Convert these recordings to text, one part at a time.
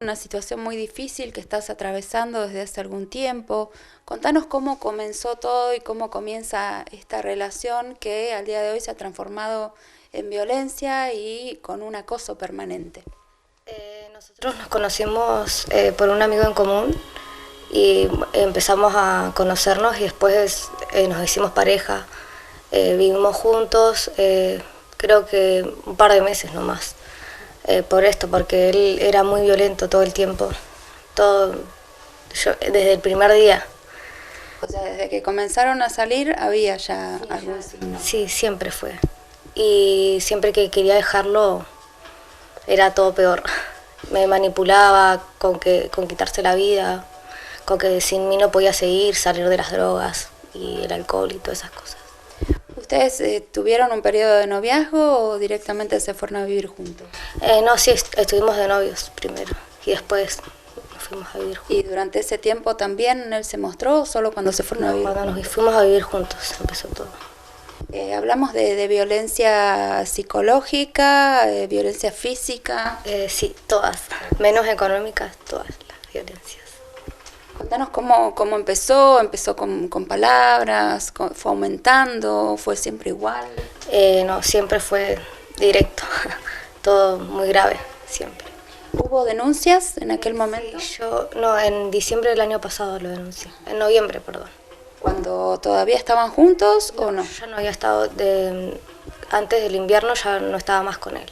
Una situación muy difícil que estás atravesando desde hace algún tiempo. Contanos cómo comenzó todo y cómo comienza esta relación que al día de hoy se ha transformado en violencia y con un acoso permanente. Nosotros nos conocimos por un amigo en común y empezamos a conocernos y después nos hicimos pareja. Vivimos juntos, creo que un par de meses nomás. Por esto, porque él era muy violento todo el tiempo, desde el primer día. O sea, desde que comenzaron a salir había ya algún signo. Sí, siempre fue. Y siempre que quería dejarlo era todo peor. Me manipulaba con quitarse la vida, con que sin mí no podía seguir, salir de las drogas y el alcohol y todas esas cosas. ¿Ustedes tuvieron un periodo de noviazgo o directamente se fueron a vivir juntos? No, sí, estuvimos de novios primero y después nos fuimos a vivir juntos. ¿Y durante ese tiempo también él se mostró o solo cuando se fueron a vivir? Cuando nos fuimos a vivir juntos empezó todo. Hablamos de violencia psicológica, violencia física. Sí, todas, menos económicas, todas las violencias. Contanos cómo empezó con palabras, fue aumentando, fue siempre igual. No, siempre fue directo, todo muy grave, siempre. ¿Hubo denuncias en aquel momento? Sí, no, en diciembre del año pasado lo denuncié, en noviembre, perdón. ¿Cuando todavía estaban juntos o no? Yo ya no había estado, antes del invierno ya no estaba más con él.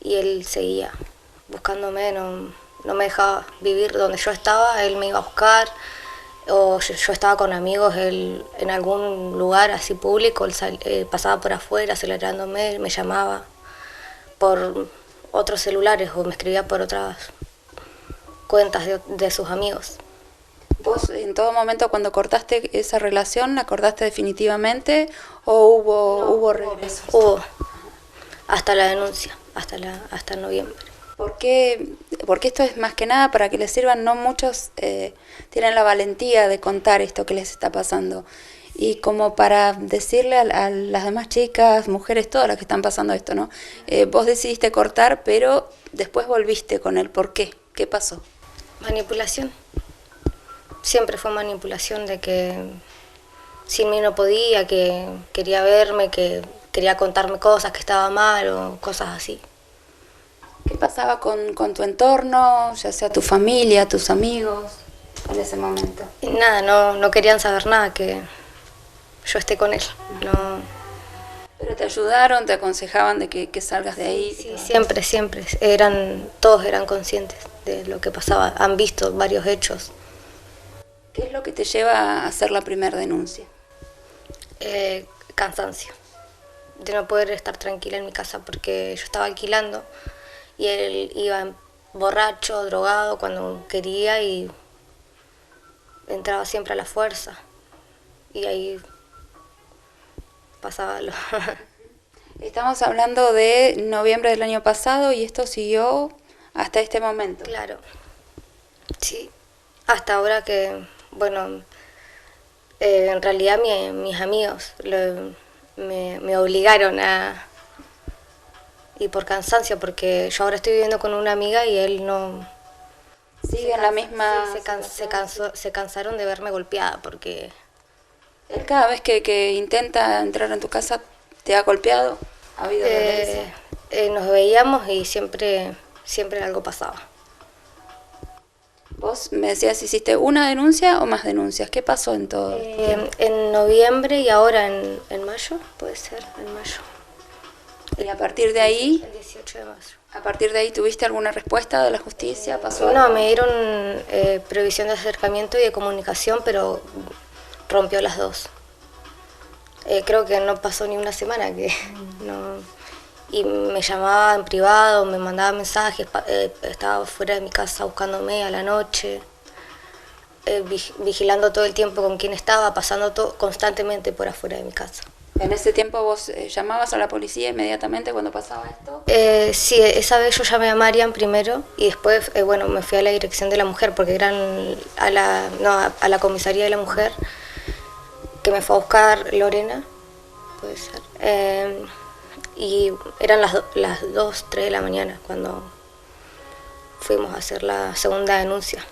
Y él seguía buscándome, no me dejaba vivir donde yo estaba, él me iba a buscar, o yo estaba con amigos, él en algún lugar así público, él pasaba por afuera acelerándome, me llamaba por otros celulares o me escribía por otras cuentas de sus amigos. ¿Vos en todo momento cuando cortaste esa relación, la cortaste definitivamente o hubo regresos? Hubo, hasta la denuncia, hasta noviembre. Porque esto es más que nada para que les sirvan, no muchos tienen la valentía de contar esto que les está pasando. Y como para decirle a las demás chicas, mujeres, todas las que están pasando esto, ¿no? Vos decidiste cortar, pero después volviste con él. ¿Por qué? ¿Qué pasó? Manipulación. Siempre fue manipulación de que sin mí no podía, que quería verme, que quería contarme cosas, que estaba mal o cosas así. ¿Qué pasaba con tu entorno, ya sea tu familia, tus amigos, en ese momento? Y nada, no querían saber nada, que yo esté con él. No. ¿Pero te ayudaron, te aconsejaban de que salgas de ahí? Sí, siempre. Todos eran conscientes de lo que pasaba, han visto varios hechos. ¿Qué es lo que te lleva a hacer la primera denuncia? Cansancio, de no poder estar tranquila en mi casa porque yo estaba alquilando y él iba borracho, drogado cuando quería y entraba siempre a la fuerza y ahí pasaba lo... Estamos hablando de noviembre del año pasado y esto siguió hasta este momento. Claro, sí, hasta ahora que, bueno, en realidad mis amigos me obligaron a... Y por cansancio, porque yo ahora estoy viviendo con una amiga y él no... Sigue en la misma... Sí, se cansaron de verme golpeada porque... ¿Él cada vez que intenta entrar en tu casa te ha golpeado? ¿Ha habido violencia? Nos veíamos y siempre algo pasaba. Vos me decías, ¿hiciste una denuncia o más denuncias? ¿Qué pasó en todo? En noviembre y ahora en mayo, puede ser, en mayo. Y a partir de ahí... El 18 de mayo. ¿A partir de ahí tuviste alguna respuesta de la justicia? ¿Pasó algo? No, me dieron prohibición de acercamiento y de comunicación, pero rompió las dos. Creo que no pasó ni una semana que no... Y me llamaba en privado, me mandaba mensajes, estaba fuera de mi casa buscándome a la noche, vigilando todo el tiempo con quién estaba, pasando constantemente por afuera de mi casa. ¿En ese tiempo vos llamabas a la policía inmediatamente cuando pasaba esto? Sí, esa vez yo llamé a Marian primero y después, bueno, me fui a la dirección de la mujer porque eran a la comisaría de la mujer, que me fue a buscar Lorena, puede ser. Y eran las 2, 3 de la mañana cuando fuimos a hacer la segunda denuncia.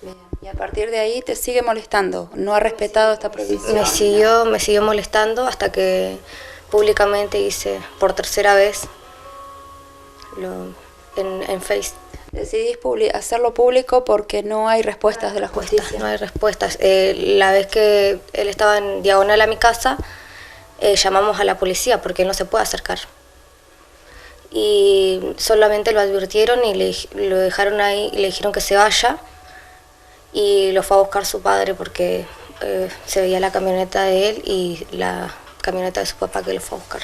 Bien. Y a partir de ahí te sigue molestando, no ha respetado esta prohibición. Me siguió molestando hasta que públicamente hice por tercera vez en Face. Decidís hacerlo público porque no hay respuestas de la justicia. No hay respuestas. La vez que él estaba en diagonal a mi casa, llamamos a la policía porque él no se puede acercar. Y solamente lo advirtieron y lo dejaron ahí y le dijeron que se vaya. Y lo fue a buscar su padre porque se veía la camioneta de él y la camioneta de su papá que lo fue a buscar.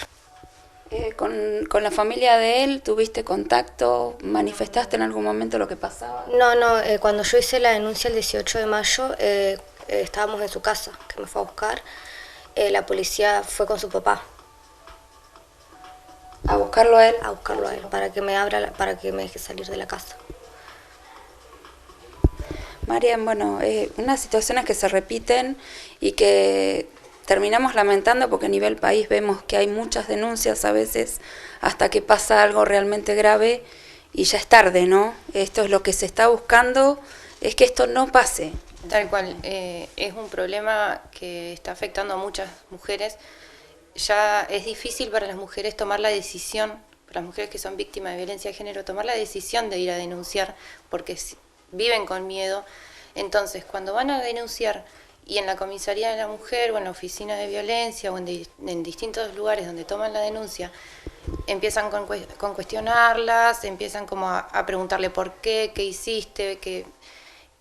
¿Con la familia de él tuviste contacto? ¿Manifestaste en algún momento lo que pasaba? No, cuando yo hice la denuncia el 18 de mayo, estábamos en su casa, que me fue a buscar. La policía fue con su papá. ¿A buscarlo a él? A buscarlo a él, para que me abra, para que me deje salir de la casa. Marian, bueno, unas situaciones que se repiten y que terminamos lamentando porque a nivel país vemos que hay muchas denuncias a veces hasta que pasa algo realmente grave y ya es tarde, ¿no? Esto es lo que se está buscando, es que esto no pase. Tal cual, es un problema que está afectando a muchas mujeres. Ya es difícil para las mujeres tomar la decisión, para las mujeres que son víctimas de violencia de género, tomar la decisión de ir a denunciar porque viven con miedo. Entonces, cuando van a denunciar y en la comisaría de la mujer o en la oficina de violencia o en distintos lugares donde toman la denuncia, empiezan con cuestionarlas, empiezan como a preguntarle por qué hiciste,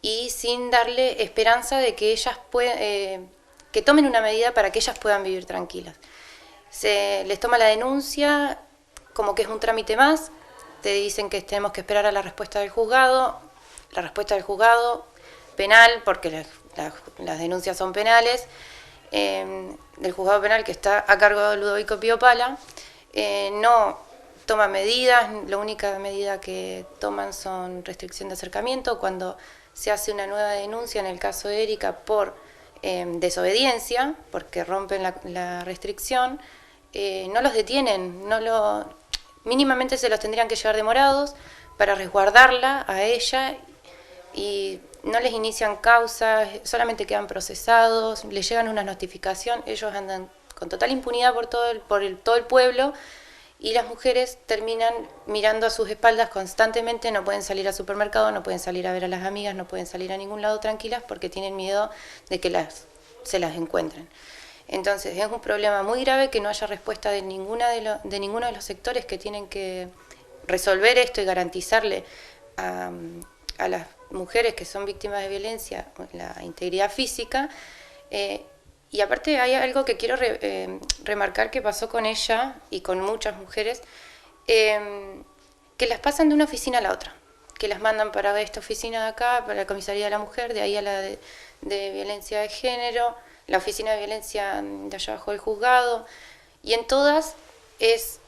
y sin darle esperanza de que ellas que tomen una medida para que ellas puedan vivir tranquilas. Se les toma la denuncia como que es un trámite más, te dicen que tenemos que esperar a la respuesta del juzgado penal, porque las denuncias son penales, del juzgado penal que está a cargo de Ludovico Pío Pala, no toma medidas, la única medida que toman son restricción de acercamiento. Cuando se hace una nueva denuncia, en el caso de Erika, por desobediencia, porque rompen la restricción, no los detienen, mínimamente se los tendrían que llevar demorados para resguardarla a ella y no les inician causas, solamente quedan procesados, les llegan una notificación, ellos andan con total impunidad por todo el pueblo y las mujeres terminan mirando a sus espaldas constantemente, no pueden salir al supermercado, no pueden salir a ver a las amigas, no pueden salir a ningún lado tranquilas porque tienen miedo de que se las encuentren. Entonces es un problema muy grave que no haya respuesta de ninguno de los sectores que tienen que resolver esto y garantizarle a las mujeres que son víctimas de violencia la integridad física. Y aparte hay algo que quiero remarcar que pasó con ella y con muchas mujeres, que las pasan de una oficina a la otra, que las mandan para esta oficina de acá, para la comisaría de la mujer, de ahí a la de violencia de género, la oficina de violencia de allá abajo del juzgado, y en todas es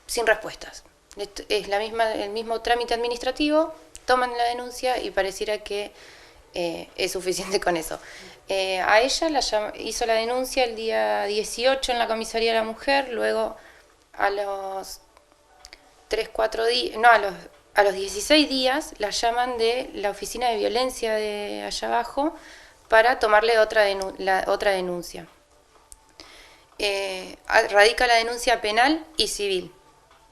sin respuestas. Es el mismo trámite administrativo, toman la denuncia y pareciera que es suficiente con eso. A ella hizo la denuncia el día 18 en la comisaría de la mujer, luego a los 3-4 días, no, a los 16 días la llaman de la oficina de violencia de allá abajo para tomarle otra denuncia. Radica la denuncia penal y civil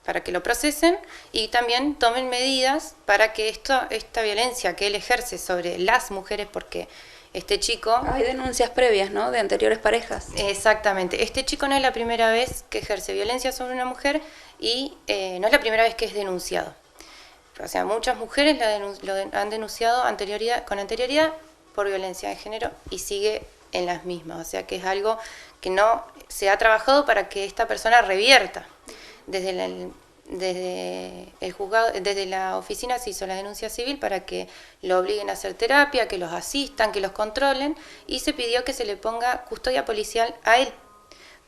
para que lo procesen y también tomen medidas para que esta violencia que él ejerce sobre las mujeres, porque este chico... Hay denuncias previas, ¿no?, de anteriores parejas. Exactamente. Este chico no es la primera vez que ejerce violencia sobre una mujer y no es la primera vez que es denunciado. O sea, muchas mujeres lo han denunciado con anterioridad por violencia de género y sigue en las mismas. O sea, que es algo que no se ha trabajado para que esta persona revierta. Desde el juzgado, desde la oficina se hizo la denuncia civil para que lo obliguen a hacer terapia, que los asistan, que los controlen, y se pidió que se le ponga custodia policial a él,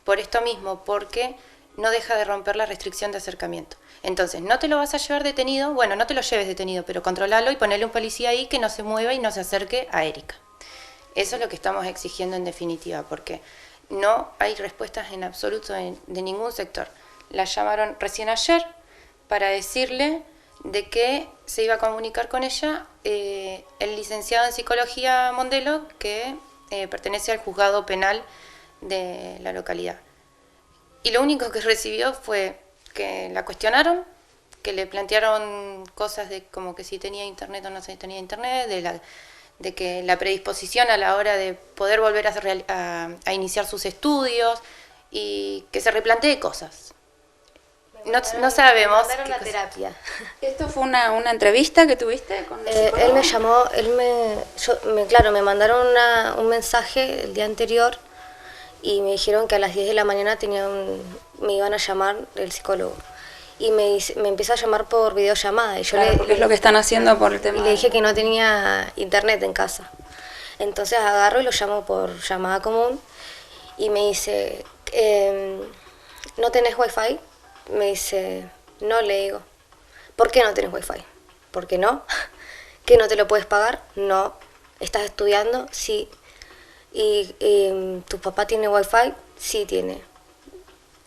por esto mismo, porque no deja de romper la restricción de acercamiento. Entonces, no te lo vas a llevar detenido, bueno, no te lo lleves detenido, pero controlalo y ponele un policía ahí que no se mueva y no se acerque a Erika. Eso es lo que estamos exigiendo en definitiva, porque no hay respuestas en absoluto de ningún sector. La llamaron recién ayer para decirle de que se iba a comunicar con ella el licenciado en psicología Mondelo, que pertenece al juzgado penal de la localidad. Y lo único que recibió fue que la cuestionaron, que le plantearon cosas de como que si tenía internet o no tenía internet, de que la predisposición a la hora de poder volver a iniciar sus estudios y que se replantee cosas. No sabemos. Me mandaron a terapia. ¿Esto fue una entrevista que tuviste con el psicólogo? Él me llamó, claro, me mandaron un mensaje el día anterior y me dijeron que a las 10 de la mañana me iban a llamar el psicólogo. Y me empieza a llamar por videollamada. Y yo porque es lo que están haciendo por el tema. Y le dije que no tenía internet en casa. Entonces agarro y lo llamo por llamada común y me dice, ¿no tenés wifi? Me dice, no, le digo. ¿Por qué no tenés wifi? ¿Por qué no? ¿Que no te lo puedes pagar? No. ¿Estás estudiando? Sí. ¿Y tu papá tiene wifi? Sí, tiene.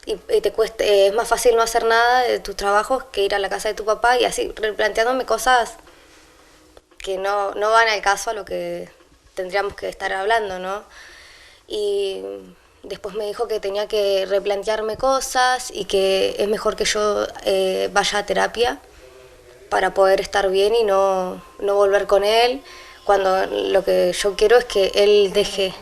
Y te cuesta, es más fácil no hacer nada de tus trabajos que ir a la casa de tu papá, y así, replanteándome cosas que no van al caso a lo que tendríamos que estar hablando, ¿no? Y después me dijo que tenía que replantearme cosas y que es mejor que yo vaya a terapia para poder estar bien y no volver con él, cuando lo que yo quiero es que él deje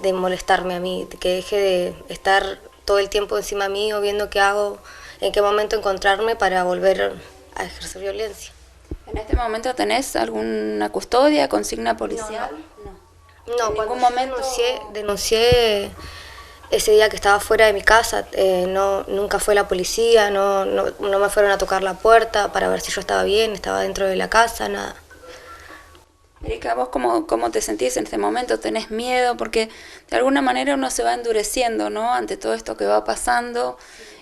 de molestarme a mí, que deje de estar todo el tiempo encima mío, viendo qué hago, en qué momento encontrarme para volver a ejercer violencia. ¿En este momento tenés alguna custodia, consigna policial? No, en ningún momento denuncié ese día que estaba fuera de mi casa, nunca fue la policía, no me fueron a tocar la puerta para ver si yo estaba bien, estaba dentro de la casa, nada. Erika, ¿vos cómo te sentís en este momento? ¿Tenés miedo? Porque de alguna manera uno se va endureciendo, ¿no? Ante todo esto que va pasando,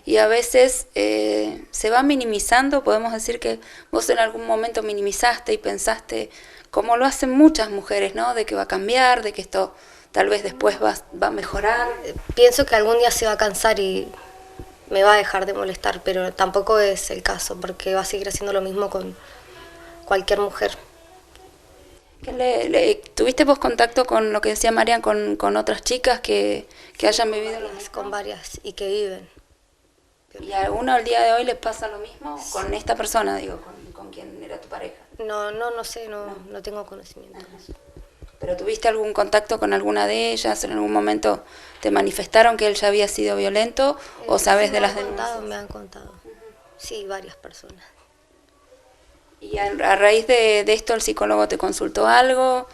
y a veces se va minimizando. Podemos decir que vos en algún momento minimizaste y pensaste, como lo hacen muchas mujeres, ¿no? De que va a cambiar, de que esto tal vez después va a mejorar. Pienso que algún día se va a cansar y me va a dejar de molestar, pero tampoco es el caso, porque va a seguir haciendo lo mismo con cualquier mujer. ¿Tuviste vos contacto con lo que decía Marian, con otras chicas que hayan vivido lo mismo? Con varias y que viven. ¿Y a uno al día de hoy les pasa lo mismo? Sí. Con esta persona, digo, con quien era tu pareja. No sé, no tengo conocimiento. ¿Pero tuviste algún contacto con alguna de ellas? ¿En algún momento te manifestaron que él ya había sido violento? ¿O sabes sí, de las denuncias? Me han contado. Sí, varias personas. ¿Y a raíz de esto el psicólogo te consultó algo?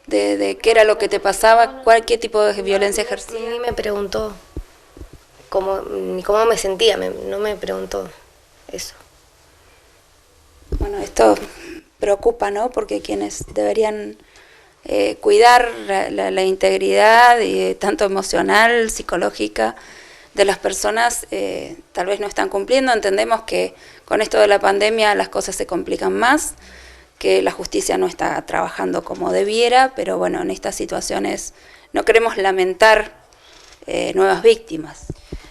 ¿De qué era lo que te pasaba? ¿Qué tipo de violencia ejercía? Ni me preguntó ni cómo me sentía, no me preguntó eso. Bueno, esto preocupa, ¿no? Porque quienes deberían cuidar la integridad, tanto emocional, psicológica, de las personas, tal vez no están cumpliendo. Entendemos que con esto de la pandemia las cosas se complican más, que la justicia no está trabajando como debiera, pero bueno, en estas situaciones no queremos lamentar nuevas víctimas.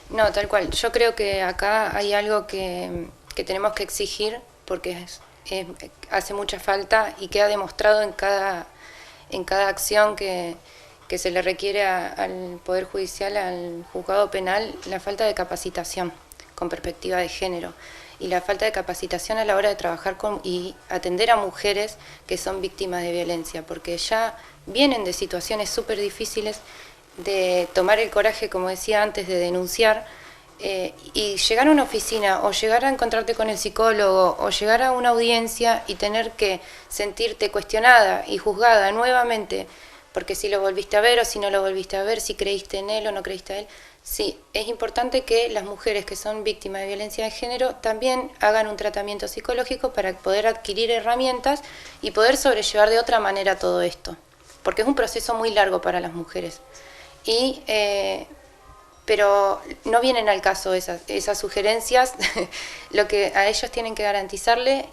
No, tal cual. Yo creo que acá hay algo que tenemos que exigir, porque hace mucha falta y queda demostrado en cada acción que se le requiere al Poder Judicial, al juzgado penal, la falta de capacitación con perspectiva de género y la falta de capacitación a la hora de trabajar y atender a mujeres que son víctimas de violencia, porque ya vienen de situaciones súper difíciles, de tomar el coraje, como decía antes, de denunciar, y llegar a una oficina o llegar a encontrarte con el psicólogo o llegar a una audiencia y tener que sentirte cuestionada y juzgada nuevamente, porque si lo volviste a ver o si no lo volviste a ver, si creíste en él o no creíste en él. Sí, es importante que las mujeres que son víctimas de violencia de género también hagan un tratamiento psicológico para poder adquirir herramientas y poder sobrellevar de otra manera todo esto, porque es un proceso muy largo para las mujeres. Pero no vienen al caso esas sugerencias. Lo que a ellos tienen que garantizarle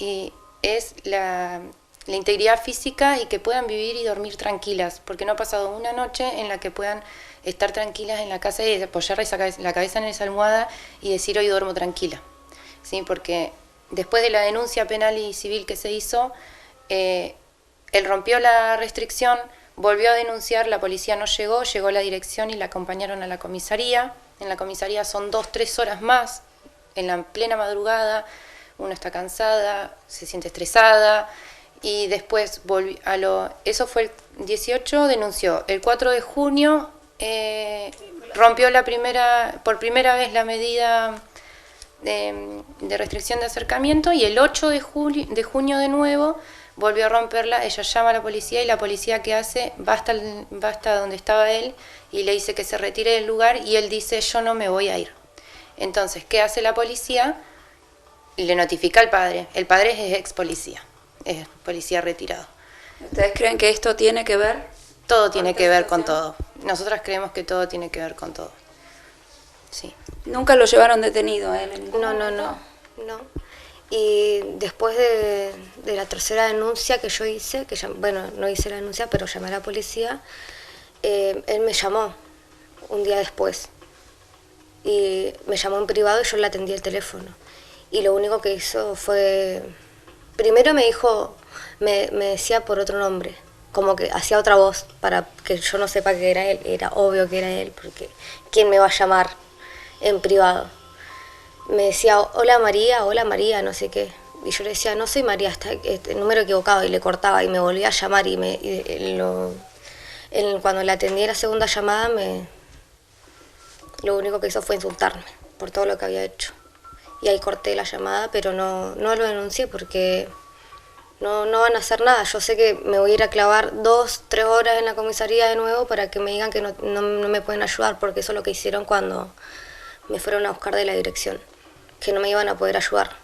es la integridad física y que puedan vivir y dormir tranquilas, porque no ha pasado una noche en la que puedan estar tranquilas en la casa y apoyar la cabeza en esa almohada y decir hoy duermo tranquila, ¿sí? Porque después de la denuncia penal y civil que se hizo, él rompió la restricción, volvió a denunciar, la policía no llegó, llegó la dirección y la acompañaron a la comisaría. En la comisaría son 2-3 horas más, en la plena madrugada, uno está cansada, se siente estresada, y después eso fue el 18, denunció. El 4 de junio rompió por primera vez la medida de restricción de acercamiento, y el 8 de junio de nuevo volvió a romperla. Ella llama a la policía y la policía, ¿qué hace? Va hasta donde estaba él y le dice que se retire del lugar, y él dice: yo no me voy a ir. Entonces, ¿qué hace la policía? Le notifica al padre. El padre es ex policía, es policía retirado. ¿Ustedes creen que esto tiene que ver? Todo tiene que ver con todo. Nosotras creemos que todo tiene que ver con todo. Sí. ¿Nunca lo llevaron detenido a él? No. Y después de la tercera denuncia que yo hice, bueno, no hice la denuncia, pero llamé a la policía, él me llamó un día después. Y me llamó en privado y yo le atendí el teléfono. Y lo único que hizo fue... Primero me dijo, me decía por otro nombre, como que hacía otra voz para que yo no sepa que era él. Era obvio que era él, porque ¿quién me va a llamar en privado? Me decía: hola María, no sé qué. Y yo le decía: no soy María, está el número equivocado, y le cortaba y me volvía a llamar. Cuando le atendí la segunda llamada, lo único que hizo fue insultarme por todo lo que había hecho. Y ahí corté la llamada, pero no lo denuncié porque no van a hacer nada. Yo sé que me voy a ir a clavar 2-3 horas en la comisaría de nuevo para que me digan que no me pueden ayudar, porque eso es lo que hicieron cuando me fueron a buscar de la dirección, que no me iban a poder ayudar.